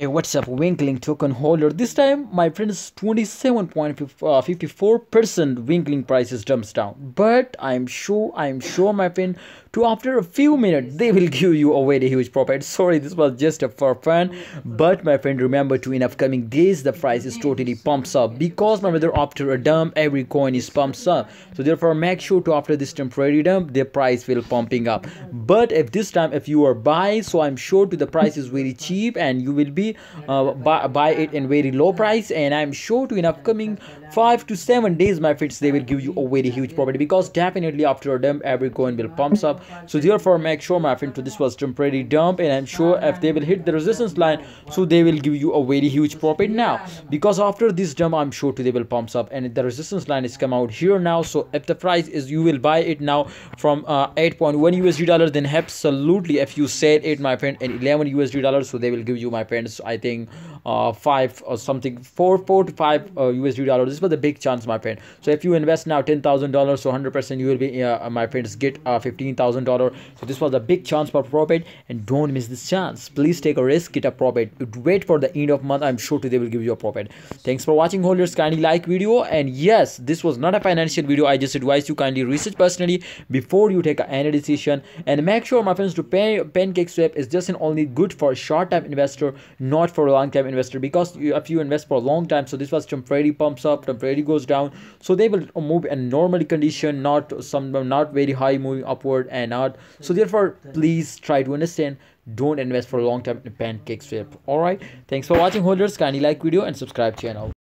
What's up, Winkling token holder? This time, my friends, 27.54% Winkling prices jumps down. But I'm sure, my friend, to after a few minutes, they will give you a very huge profit. Sorry, this was just for fun. But my friend, remember to in upcoming days, the price is totally pumps up because my brother, after a dump, every coin is pumps up. So therefore, make sure to after this temporary dump, the price will pumping up. But if this time, if you are buy, so I'm sure to the price is very cheap and you will be buy it in very low price, and I'm sure to in upcoming 5 to 7 days, my friends, they will give you a very huge profit because definitely after a dump every coin will pumps up. So therefore make sure, my friend, to this was temporary dump, and I'm sure if they will hit the resistance line, so they will give you a very huge profit now, because after this dump I'm sure to they will pumps up and the resistance line is come out here now. So if the price is, you will buy it now from 8.1 USD dollars, then absolutely if you sell it, my friend, in 11 USD dollars, so they will give you, my friends, I think 5 or something, 4 to 5 USD dollars. This was a big chance, my friend. So if you invest now $10,000, so 100% you will be my friends get $15,000. So this was a big chance for profit, and don't miss this chance. Please take a risk, get a profit. Wait for the end of month, I'm sure they will give you a profit. Thanks for watching, holders. Kindly like video, and yes, this was not a financial video. I just advise you kindly research personally before you take any decision, and make sure, my friends, to pay Pancakeswap is just and only good for short time investor, not for a long time investor, because if you invest for a long time, so this was temporary pumps up, temporary goes down, so they will move in normal condition, not very high moving upward and not. So therefore please try to understand, don't invest for a long time in Pancakeswap. All right, thanks for watching, holders. Kindly like video and subscribe channel.